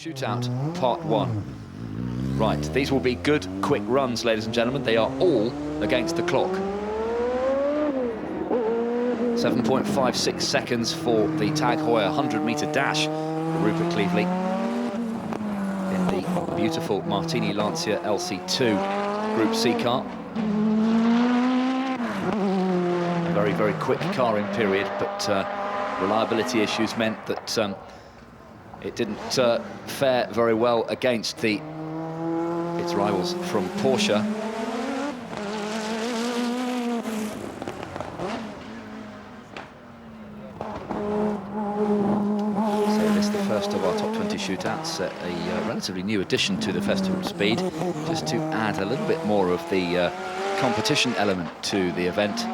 Shootout Part 1. Right, these will be good, quick runs, ladies and gentlemen. They are all against the clock. 7.56 seconds for the Tag Heuer 100-metre dash for Rupert Cleveley in the beautiful Martini Lancia LC2 Group C car. A very, very quick carring period, but reliability issues meant that it didn't fare very well against its rivals from Porsche. So this is the first of our top 20 shootouts, a relatively new addition to the Festival of Speed, just to add a little bit more of the competition element to the event.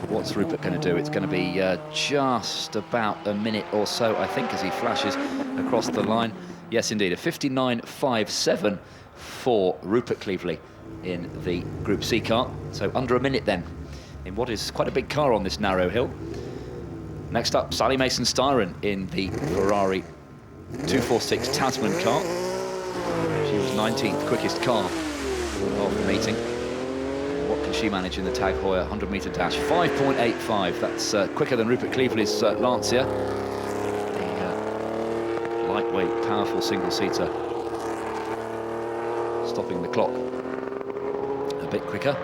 What's Rupert going to do? It's going to be just about a minute or so, I think, as he flashes across the line. Yes, indeed, a 59.57 for Rupert Cleveley in the Group C car. So under a minute then, in what is quite a big car on this narrow hill. Next up, Sally Mason-Styron in the Ferrari 246 Tasman car. She was 19th quickest car of the meeting. What can she manage in the Tag Heuer 100-metre dash? 5.85. That's quicker than Rupert Cleveley's Lancia. The lightweight, powerful single-seater. Stopping the clock a bit quicker.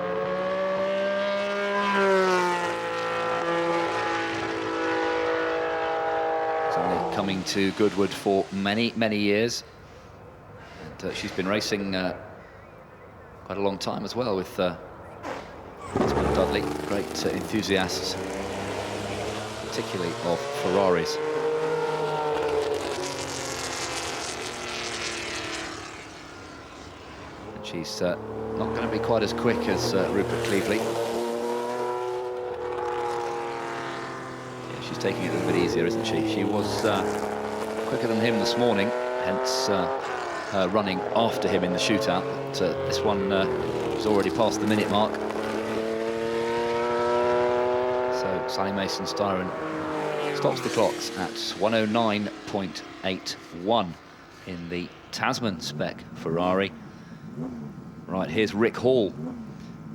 It's only coming to Goodwood for many, many years. And she's been racing quite a long time as well with Dudley, great enthusiasts, particularly of Ferraris. And she's not going to be quite as quick as Rupert Cleveley. Yeah, she's taking it a little bit easier, isn't she? She was quicker than him this morning, hence her running after him in the shootout. But this one was already past the minute mark. Sally Mason-Styron stops the clocks at 109.81 in the Tasman spec Ferrari. Right, here's Rick Hall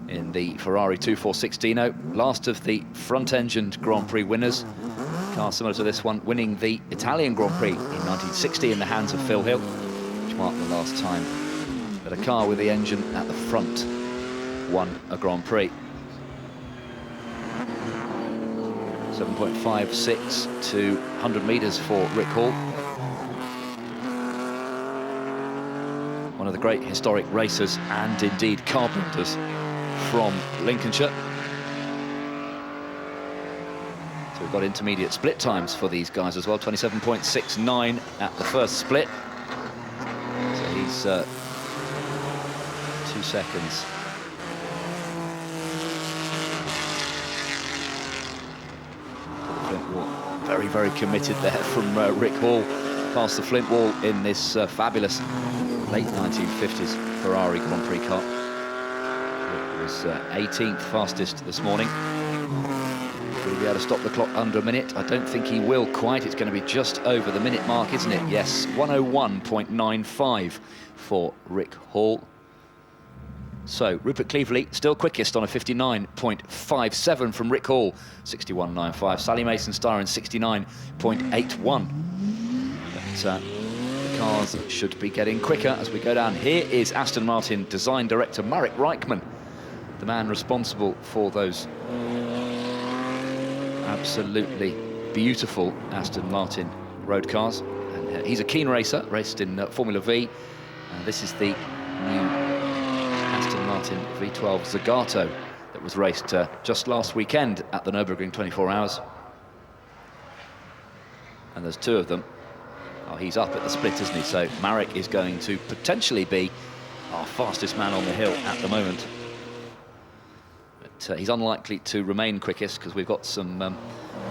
in the Ferrari 246 Dino, last of the front-engined Grand Prix winners. Car similar to this one, winning the Italian Grand Prix in 1960 in the hands of Phil Hill, which marked the last time that a car with the engine at the front won a Grand Prix. 7.56 to 100 metres for Rick Hall. One of the great historic racers and indeed car builders from Lincolnshire. So we've got intermediate split times for these guys as well. 27.69 at the first split. So he's 2 seconds. Very, very committed there from Rick Hall, past the flint wall in this fabulous late 1950s Ferrari Grand Prix car. It was 18th fastest this morning. Will he be able to stop the clock under a minute? I don't think he will quite. It's going to be just over the minute mark, isn't it? Yes, 101.95 for Rick Hall. So, Rupert Cleveley still quickest on a 59.57 from Rick Hall, 61.95. Sally Mason-Styron, 69.81. But the cars should be getting quicker as we go down. Here is Aston Martin design director Marek Reichman, the man responsible for those absolutely beautiful Aston Martin road cars. And he's a keen racer, raced in Formula V. And this is the new Aston Martin V12 Zagato that was raced just last weekend at the Nürburgring 24 Hours. And there's two of them. Oh, he's up at the split, isn't he? So Marek is going to potentially be our fastest man on the hill at the moment. But he's unlikely to remain quickest because we've got some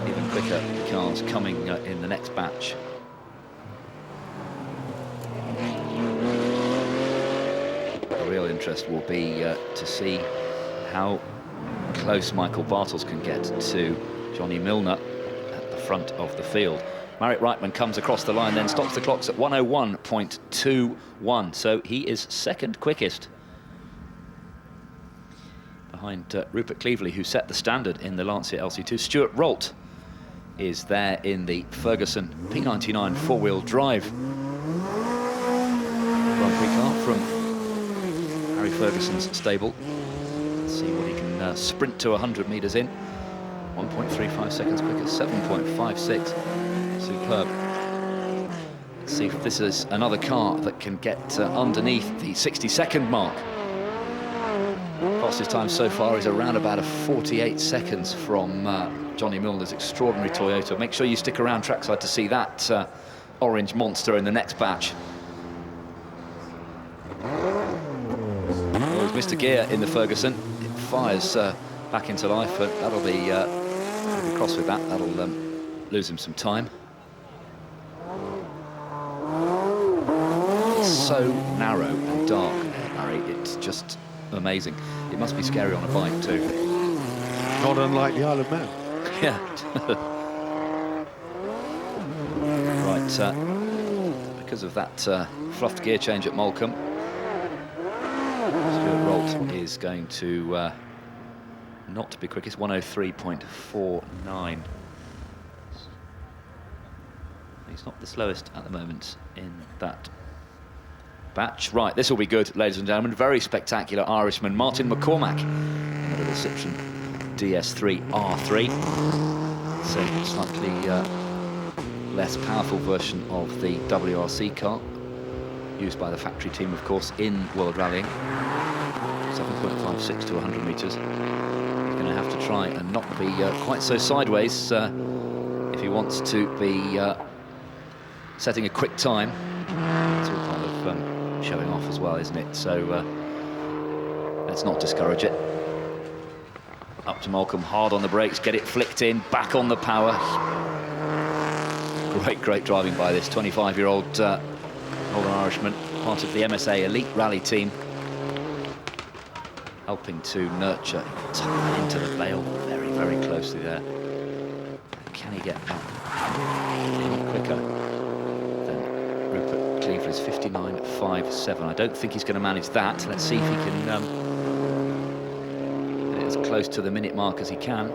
even quicker cars coming in the next batch. Real interest will be to see how close Michael Bartels can get to Johnny Milner at the front of the field. Marek Reitman comes across the line, then stops the clocks at 101.21. So he is second quickest, behind Rupert Cleverley, who set the standard in the Lancia LC2. Stuart Rolt is there in the Ferguson P99 four-wheel drive Grand Prix car from Harry Ferguson's stable. Let's see what he can sprint to 100 metres in. 1.35 seconds quicker, 7.56. Superb. Let's see if this is another car that can get underneath the 60-second mark. Fastest time so far is around about 48 seconds from Johnny Milner's extraordinary Toyota. Make sure you stick around trackside to see that orange monster in the next batch. Well, there's Mr. Gear in the Ferguson. It fires back into life, but that'll be cross with that. That'll lose him some time. It's so narrow and dark, Larry. It's just amazing. It must be scary on a bike too. Not unlike the Isle of Man. Yeah. Right. Because of that fluffed gear change at Molecombe, Stuart Rolt is going to not be quickest. 103.49. He's not the slowest at the moment in that batch. Right, this will be good, ladies and gentlemen. Very spectacular Irishman, Martin McCormack, in a little Citroen DS3 R3. So slightly less powerful version of the WRC car, used by the factory team, of course, in World Rallying. 7.56 to 100 metres. He's going to have to try and not be quite so sideways if he wants to be setting a quick time. It's all part of showing off as well, isn't it? So let's not discourage it. Up to Molecombe, hard on the brakes, get it flicked in, back on the power. Great driving by this 25-year-old Northern Irishman, part of the MSA Elite Rally team, helping to nurture into the bail very closely there. Can he get up any quicker than Rupert Cleverley's 59.57? I don't think he's going to manage that. Let's see if he can get it as close to the minute mark as he can.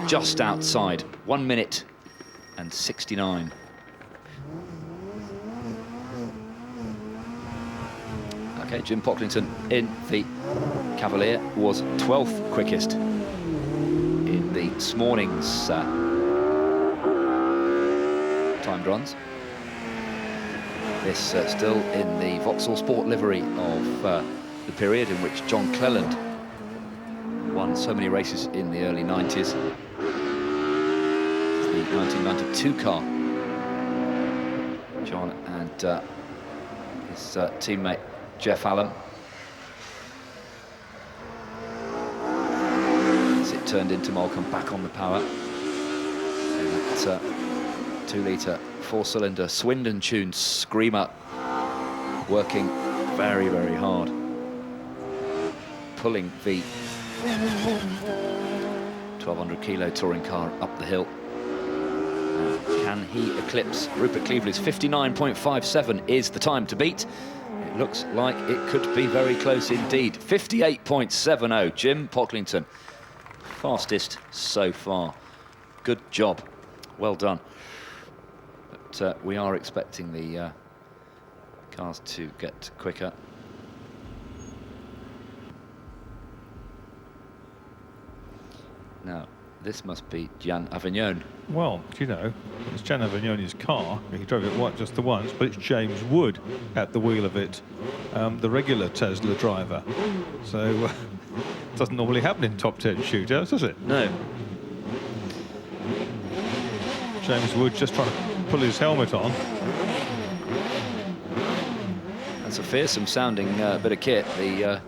Just outside, 1 minute and 69. Okay, Jim Pocklington in the Cavalier was 12th quickest in this morning's timed runs. This still in the Vauxhall Sport livery of the period in which John Cleland won so many races in the early 90s. The 1992 car. John and his teammate Jeff Allen. As it turned into Molecombe, back on the power. And that 2-litre 4-cylinder Swindon-tuned Screamer working very hard, pulling the 1200 kilo touring car up the hill. Can he eclipse Rupert Cleverley's 59.57 is the time to beat. It looks like it could be very close indeed. 58.70, Jim Pocklington, fastest so far. Good job, well done. But we are expecting the cars to get quicker. Now, this must be Gian Avignon. Well, you know, it's Gian Avignoni's car. He drove it just the once, but it's James Wood at the wheel of it, the regular Tesla driver. So it doesn't normally happen in top 10 shootouts, does it? No. James Wood just trying to pull his helmet on. That's a fearsome sounding bit of kit, the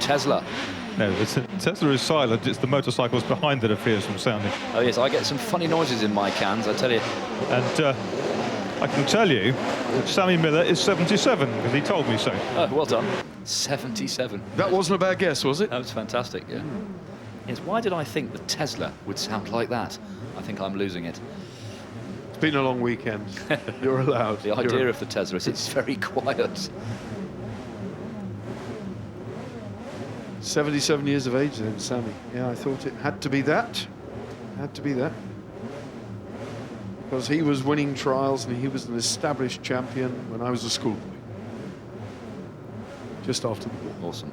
Tesla. No, the Tesla is silent. It's the motorcycles behind that are fearsome sounding. Oh yes, I get some funny noises in my cans, I tell you. And I can tell you that Sammy Miller is 77, because he told me so. Oh, well done. 77. That wasn't a bad guess, was it? That was fantastic, yeah. Yes, why did I think the Tesla would sound like that? I think I'm losing it. It's been a long weekend. You're allowed. The idea of the Tesla is it's very quiet. 77 years of age then, Sammy. Yeah, I thought it had to be that. Had to be that. Because he was winning trials and he was an established champion when I was a schoolboy. Just after the war. Awesome.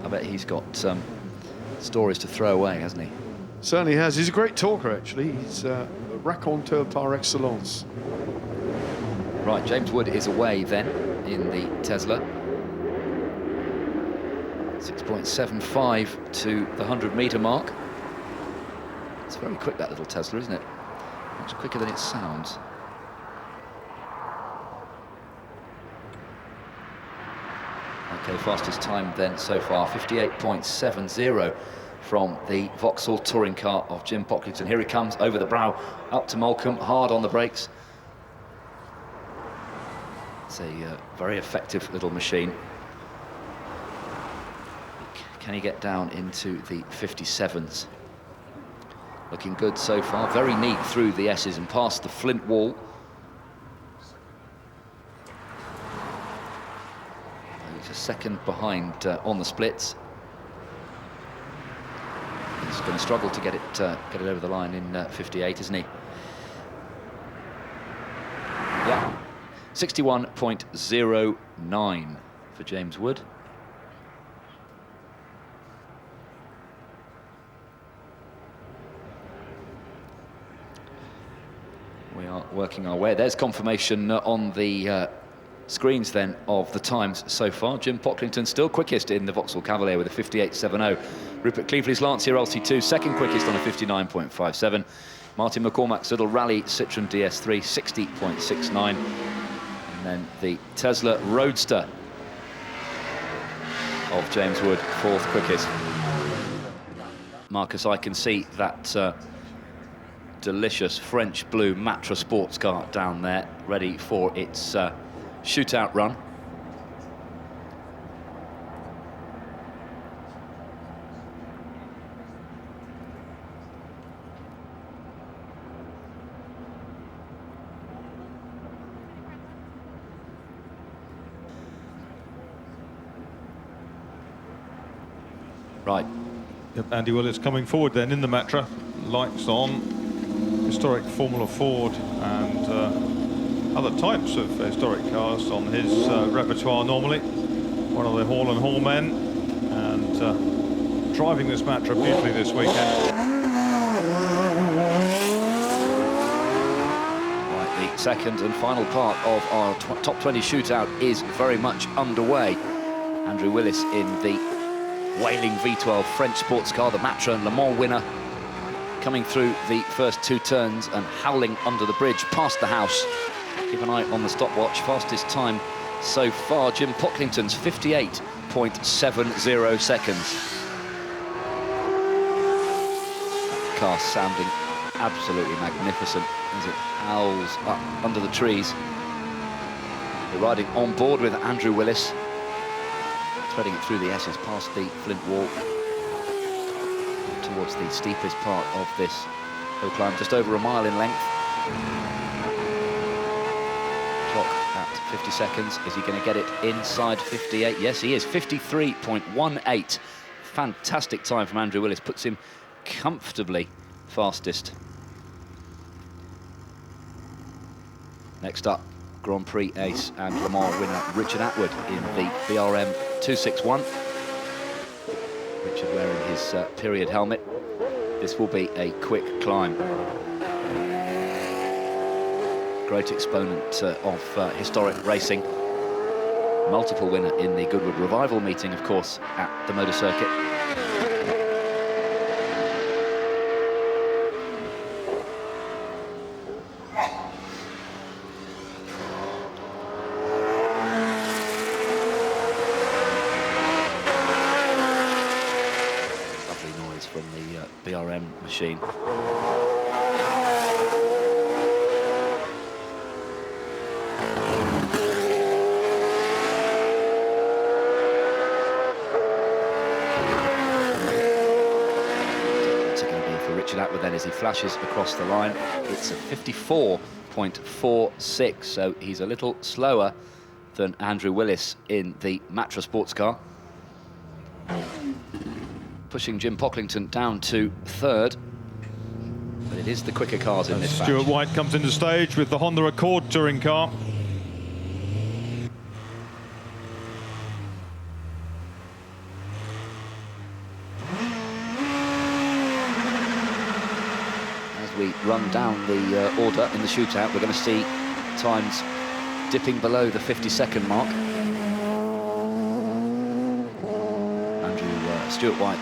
I bet he's got stories to throw away, hasn't he? Certainly has. He's a great talker, actually. He's a raconteur par excellence. Right, James Wood is away then in the Tesla. 6.75 to the 100-meter mark. It's very quick, that little Tesla, isn't it? Much quicker than it sounds. Okay, fastest time then so far, 58.70 from the Vauxhall touring car of Jim Pocklington. Here he comes over the brow, up to Molecombe, hard on the brakes. It's a very effective little machine. Can he get down into the 57s? Looking good so far, very neat through the S's and past the flint wall. He's a second behind on the splits. He's going to struggle to get it over the line in 58, isn't he? Yeah, 61.09 for James Wood. We are working our way. There's confirmation on the screens then of the times so far. Jim Pocklington still quickest in the Vauxhall Cavalier with a 58.70. Rupert Cleaveley's Lancia LC2 second quickest on a 59.57. Martin McCormack's little rally Citroen DS3 60.69. And then the Tesla Roadster of James Wood, fourth quickest. Marcus, I can see that delicious French blue Matra sports car down there, ready for its shootout run. Right. Yep, Andy Willis coming forward then in the Matra, lights on. Historic Formula Ford and other types of historic cars on his repertoire normally. One of the Hall and Hall men, and driving this Matra beautifully this weekend. Right, the second and final part of our top 20 shootout is very much underway. Andrew Willis in the wailing V12 French sports car, the Matra and Le Mans winner, coming through the first two turns and howling under the bridge past the house. Keep an eye on the stopwatch. Fastest time so far, Jim Pocklington's 58.70 seconds. That car sounding absolutely magnificent as it howls up under the trees. We're riding on board with Andrew Willis, threading it through the S's past the flint wall towards the steepest part of this hill climb, just over a mile in length. Clock at 50 seconds. Is he going to get it inside 58? Yes, he is. 53.18. Fantastic time from Andrew Willis. Puts him comfortably fastest. Next up, Grand Prix ace and Le Mans winner Richard Atwood in the BRM 261. Richard wearing his period helmet. This will be a quick climb. Great exponent of historic racing. Multiple winner in the Goodwood Revival meeting, of course, at the motor circuit. BRM machine. What's it going to be for Richard Atwood then as he flashes across the line. It's a 54.46, so he's a little slower than Andrew Willis in the Matra sports car. Pushing Jim Pocklington down to third. But it is the quicker cars in this batch. Stuart White comes into stage with the Honda Accord touring car. We run down the order in the shootout, we're going to see times dipping below the 50-second mark. Stuart White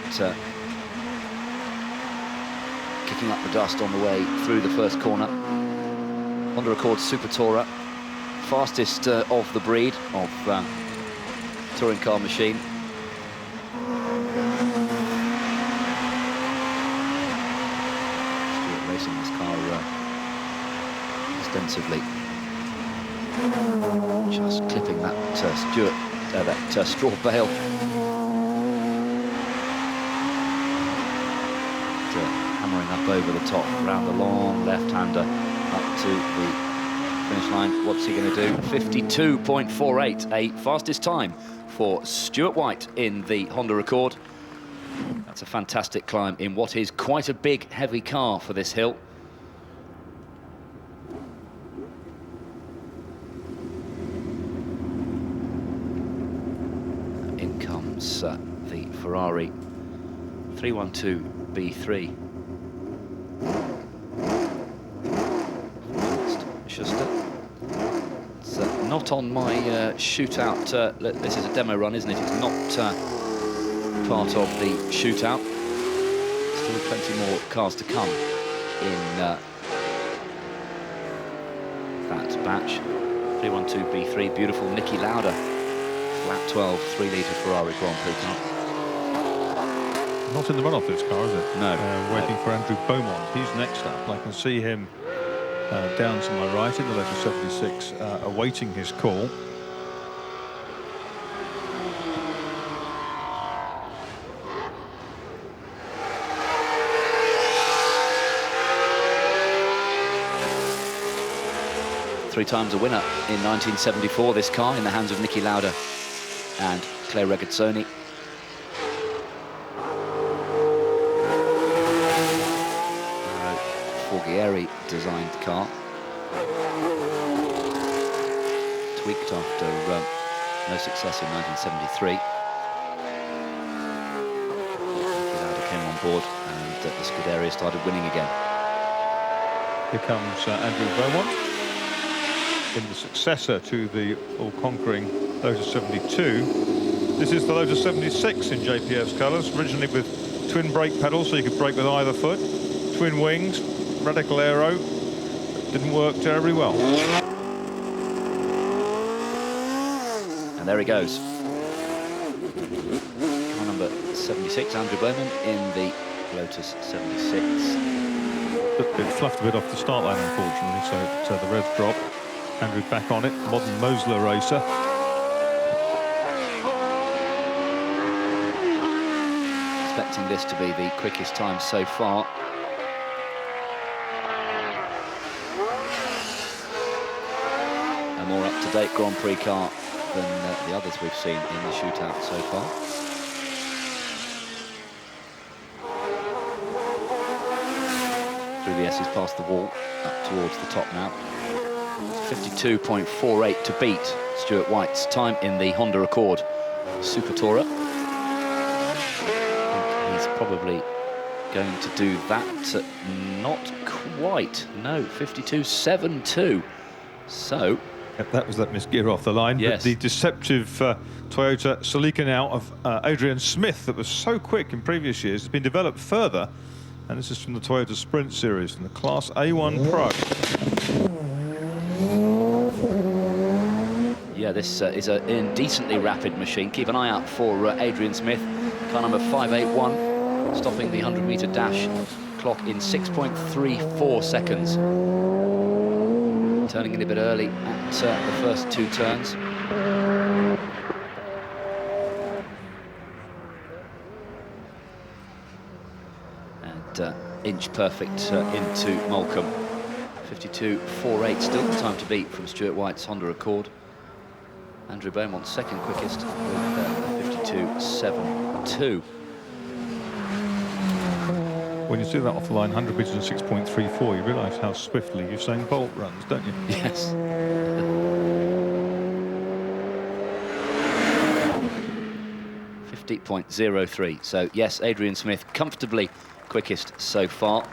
kicking up the dust on the way through the first corner. Honda Accord Super Tourer, fastest of the breed of touring car machine. Racing this car extensively. Just clipping that straw bale. Hammering up over the top, round the long left-hander up to the finish line. What's he going to do? 52.48, a fastest time for Stuart White in the Honda Accord. That's a fantastic climb in what is quite a big, heavy car for this hill. In comes the Ferrari 312 B3. Schuster. It's not on my shootout. This is a demo run, isn't it? It's not part of the shootout. Still plenty more cars to come in that batch. 312 B3, beautiful Niki Lauda, flat 12, 3-litre Ferrari Grand Prix car. Not in the run-off this car, is it? No. Waiting for Andrew Beaumont. He's next up. I can see him down to my right in the Lotus 76, awaiting his call. Three times a winner in 1974, this car, in the hands of Niki Lauda and Claire Regazzoni. Forghieri designed car. Tweaked after no success in 1973. Lauda came on board and the Scuderia started winning again. Here comes Andrew Beaumont in the successor to the all-conquering Lotus 72. This is the Lotus 76 in JPF's colours, originally with twin brake pedals, so you could brake with either foot, twin wings, radical aero. Didn't work terribly well. And there he goes. Car number 76, Andrew Beaumont in the Lotus 76. It fluffed a bit off the start line, unfortunately, so the revs drop. Andrew back on it, modern Mosler racer. Expecting this to be the quickest time so far. A more up-to-date Grand Prix car than the others we've seen in the shootout so far. Through the S's past the wall, up towards the top now. 52.48 to beat Stuart White's time in the Honda Accord Super Tourer. I think he's probably going to do that. Not quite. No, 52.72. So... Yep, that was that misgear off the line. Yes. But the deceptive Toyota Celica now of Adrian Smith that was so quick in previous years has been developed further. And this is from the Toyota Sprint Series from the Class A1 Pro. Yeah, this is a indecently rapid machine. Keep an eye out for Adrian Smith, car number 581, stopping the 100-metre dash clock in 6.34 seconds. Turning in a bit early at the first two turns. And inch perfect into Moulcombe. 52.48, still the time to beat from Stuart White's Honda Accord. Andrew Beaumont second quickest with 52.72. When you see that off the line, 100 metres in 6.34, you realise how swiftly Usain Bolt runs, don't you? Yes. 50.03. So yes, Adrian Smith comfortably quickest so far.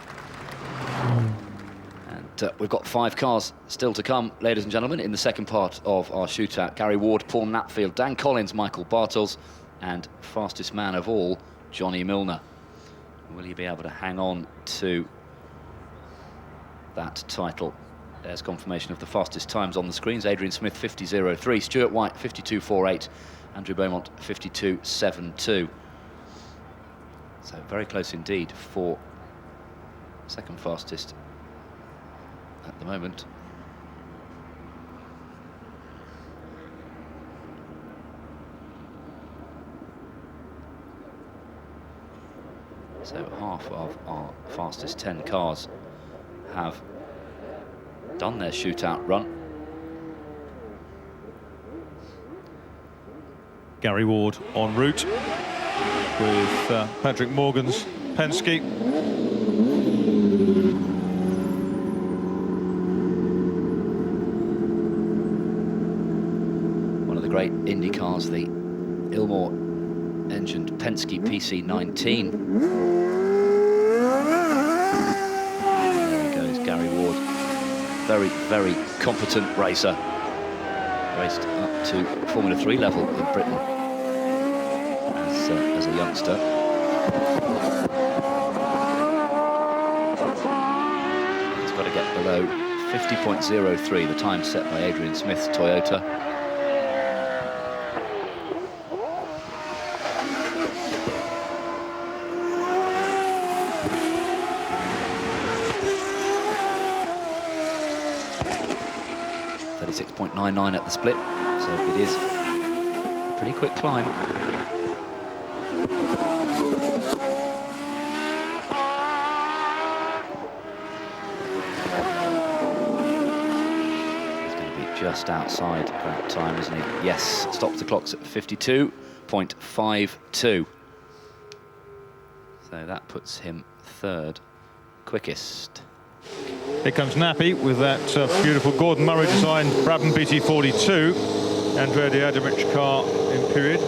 And we've got 5 cars still to come, ladies and gentlemen, in the second part of our shootout. Gary Ward, Paul Knapfield, Dan Collins, Michael Bartels, and fastest man of all, Johnny Milner. Will he be able to hang on to that title? There's confirmation of the fastest times on the screens. Adrian Smith 50.03, Stuart White 52.48, Andrew Beaumont 52.72. So very close indeed for second fastest at the moment. So half of our fastest 10 cars have done their shootout run. Gary Ward en route with Patrick Morgan's Penske. One of the great Indy cars, the Ilmor engined Penske PC19. There he goes, Gary Ward. Very, very competent racer. Raced up to Formula 3 level in Britain as a youngster. He's got to get below 50.03, the time set by Adrian Smith's Toyota. .99 at the split, so it is a pretty quick climb. He's going to be just outside that time, isn't he? Yes, stops the clocks at 52.52. So that puts him third quickest. Here comes Nappy with that beautiful Gordon Murray designed Brabham BT42. Andrea Diadimic car in period.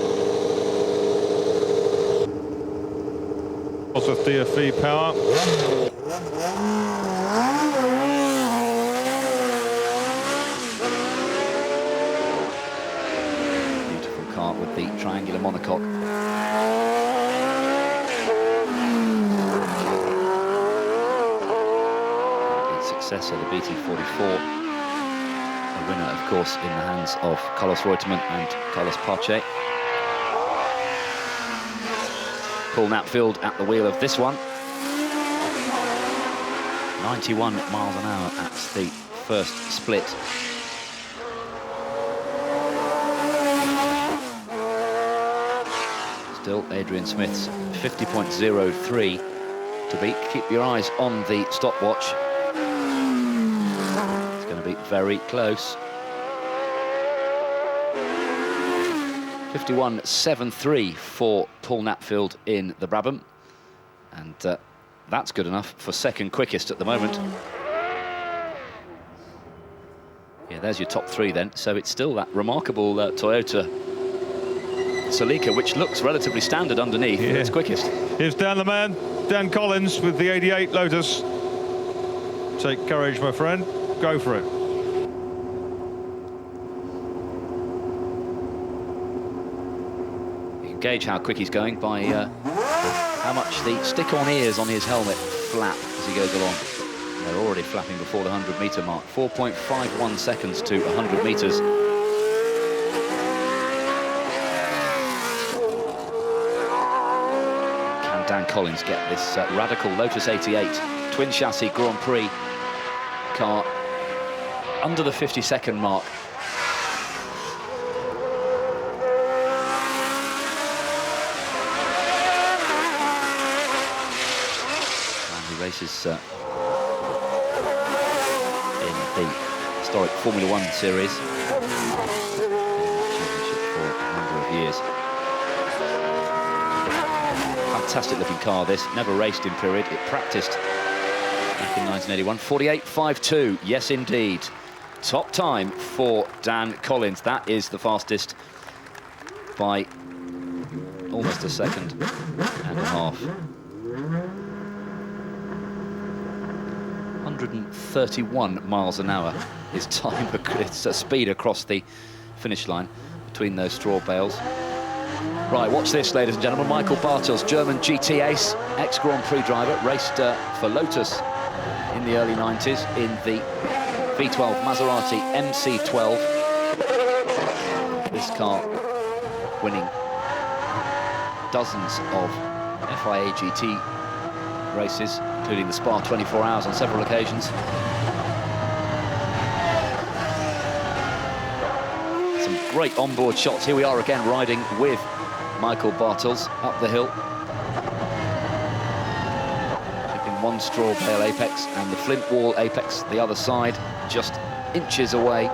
Also DFE power. Beautiful car with the triangular monocoque. Successor, the BT44, a winner, of course, in the hands of Carlos Reutemann and Carlos Pache. Paul Knapfield at the wheel of this one. 91 miles an hour at the first split. Still Adrian Smith's 50.03 to beat. Keep your eyes on the stopwatch. Very close. 51.73 for Paul Knapfield in the Brabham, and that's good enough for second quickest at the moment. Yeah, there's your top 3 then. So it's still that remarkable Toyota Celica, which looks relatively standard underneath. Yeah. It's quickest. Here's Dan the man, Dan Collins with the 88 Lotus. Take courage, my friend. Go for it. Gauge how quick he's going by how much the stick-on ears on his helmet flap as he goes along. They're already flapping before the 100-metre mark. 4.51 seconds to 100 metres. Can Dan Collins get this radical Lotus 88 twin chassis Grand Prix car under the 50-second mark? races in the historic Formula One series. Championship for a number of years. Fantastic looking car this, never raced in period, it practiced back in 1981. 48.52, yes indeed. Top time for Dan Collins. That is the fastest by almost a second and a half. 131 miles an hour is time, it's a speed across the finish line between those straw bales. Right, watch this, ladies and gentlemen. Michael Bartels, German GT ace, ex-Grand Prix driver, raced for Lotus in the early 90s in the V12 Maserati MC12. This car winning dozens of FIA GT races, including the Spa 24 Hours on several occasions. Some great onboard shots. Here we are again riding with Michael Bartels up the hill. Clipping one straw bale apex and the flint wall apex the other side, just inches away.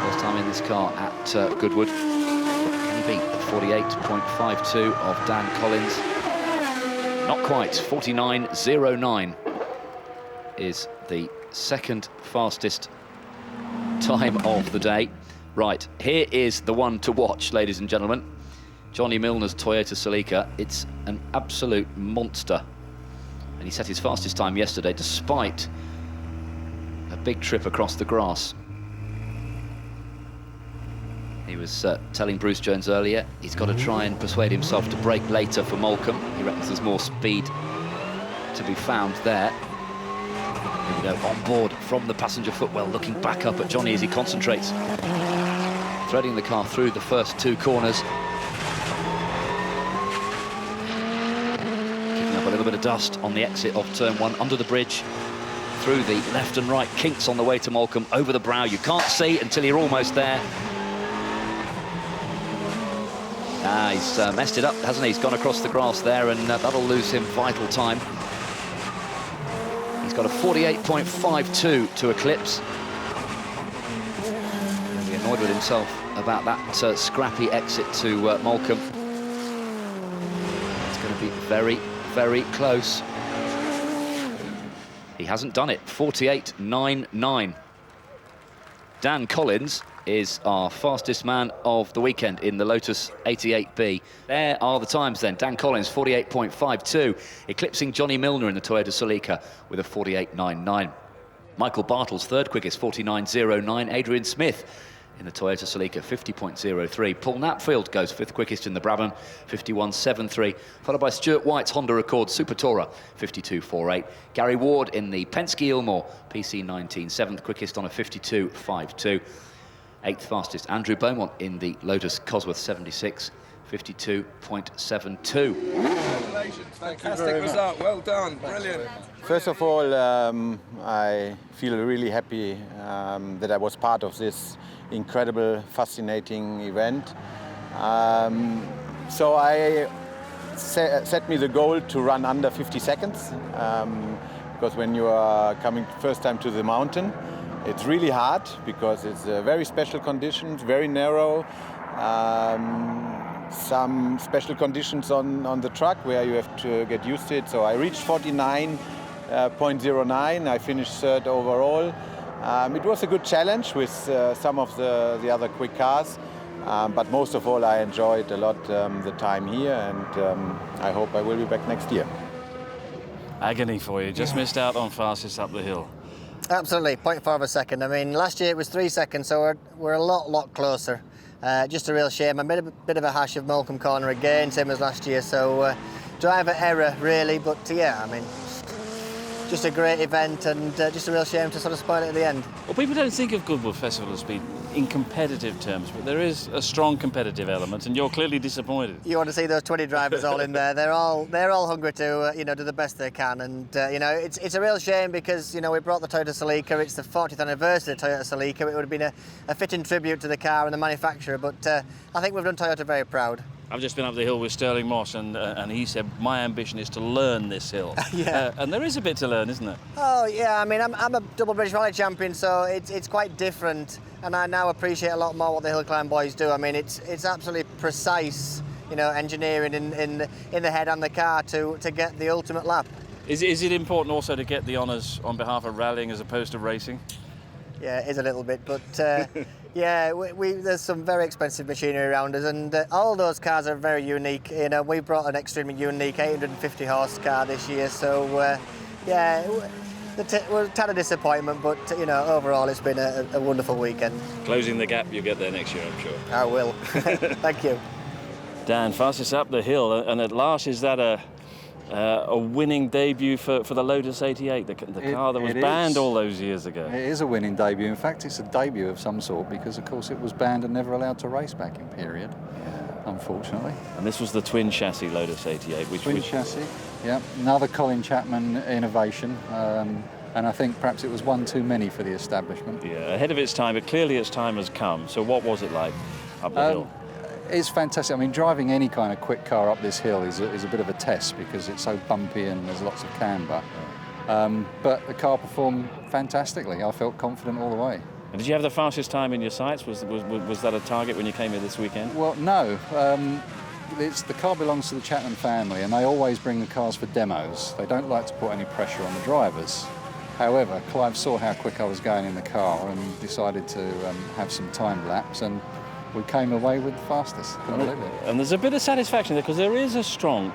First time in this car at Goodwood. Can he beat the 48.52 of Dan Collins? Not quite. 49.09 is the second fastest time of the day. Right, here is the one to watch, ladies and gentlemen. Johnny Milner's Toyota Celica. It's an absolute monster. And he set his fastest time yesterday, despite a big trip across the grass. He was telling Bruce Jones earlier, he's got to try and persuade himself to brake later for Moulcombe. He reckons there's more speed to be found there. Here we go, on board from the passenger footwell, looking back up at Johnny as he concentrates. Threading the car through the first two corners. Kicking up a little bit of dust on the exit of turn one, under the bridge, through the left and right kinks on the way to Moulcombe, over the brow. You can't see until you're almost there. He's messed it up, hasn't he? He's gone across the grass there, and that'll lose him vital time. He's got a 48.52 to eclipse. He'll be annoyed with himself about that scrappy exit to Moulcombe. It's going to be very, very close. He hasn't done it. 48.99. Dan Collins is our fastest man of the weekend in the Lotus 88B. There are the times then. Dan Collins, 48.52, eclipsing Johnny Milner in the Toyota Celica with a 48.99. Michael Bartels, third quickest, 49.09. Adrian Smith in the Toyota Celica, 50.03. Paul Knapfield goes fifth quickest in the Brabham, 51.73, followed by Stuart White's Honda Accord Super Tourer, 52.48. Gary Ward in the Penske-Ilmor PC19, seventh quickest on a 52.52. Eighth fastest, Andrew Beaumont in the Lotus-Cosworth 76, 52.72. Congratulations, fantastic result, well done, brilliant. First of all, I feel really happy that I was part of this incredible, fascinating event. So I set me the goal to run under 50 seconds, because when you are coming first time to the mountain, it's really hard because it's very special conditions, very narrow. Some special conditions on the track where you have to get used to it. So I reached 49.09. I finished third overall. It was a good challenge with some of the other quick cars. But most of all, I enjoyed a lot the time here, and I hope I will be back next year. Agony for you. Just missed out on fastest up the hill. Absolutely, 0.4 of a second. I mean, last year it was 3 seconds, so we're a lot closer. Just a real shame. I made a bit of a hash of Moulcombe Corner again, same as last year, so driver error really, but yeah, I mean, just a great event, and just a real shame to sort of spoil it at the end. Well, people don't think of Goodwood Festival of Speed in competitive terms, but there is a strong competitive element, and you're clearly disappointed. You want to see those 20 drivers all in there. They're all hungry to do the best they can, and it's a real shame because we brought the Toyota Celica. It's the 40th anniversary of the Toyota Celica. It would have been a fitting tribute to the car and the manufacturer, but I think we've done Toyota very proud. I've just been up the hill with Sterling Moss, and he said my ambition is to learn this hill. Yeah. And there is a bit to learn, isn't there? Oh yeah, I mean I'm a double British Rally champion, so it's quite different, and I now appreciate a lot more what the hill climb boys do. I mean it's absolutely precise, you know, engineering in the head and the car to get the ultimate lap. Is it important also to get the honours on behalf of rallying as opposed to racing? Yeah, it is a little bit, but yeah, there's some very expensive machinery around us, and all those cars are very unique. You know, we brought an extremely unique 850 horse car this year, so yeah, we're a tad of disappointment, but you know, overall it's been a wonderful weekend. Closing the gap, you'll get there next year, I'm sure. I will. Thank you. Dan, fastest up the hill, and at last, is that a winning debut for the Lotus 88, the car that was banned all those years ago? It is a winning debut. In fact, it's a debut of some sort because, of course, it was banned and never allowed to race back in period, unfortunately. And this was the twin chassis Lotus 88. Twin chassis, yeah. Another Colin Chapman innovation. And I think perhaps it was one too many for the establishment. Yeah, ahead of its time, but clearly its time has come. So what was it like up the hill? It's fantastic. I mean, driving any kind of quick car up this hill is a bit of a test because it's so bumpy and there's lots of camber. But the car performed fantastically. I felt confident all the way. And did you have the fastest time in your sights? Was that a target when you came here this weekend? Well, no. The car belongs to the Chapman family, and they always bring the cars for demos. They don't like to put any pressure on the drivers. However, Clive saw how quick I was going in the car and decided to have some time lapse, and we came away with the fastest. Couldn't believe it. And there's a bit of satisfaction there because there is a strong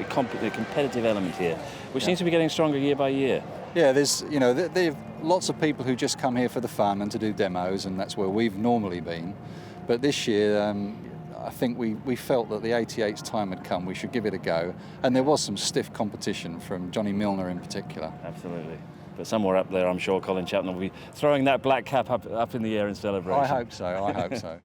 competitive element here, which seems to be getting stronger year by year. Yeah, there's there are lots of people who just come here for the fun and to do demos, and that's where we've normally been. But this year, I think we felt that the 88's time had come. We should give it a go, and there was some stiff competition from Johnny Milner in particular. Absolutely. But somewhere up there, I'm sure Colin Chapman will be throwing that black cap up in the air in celebration. I hope so.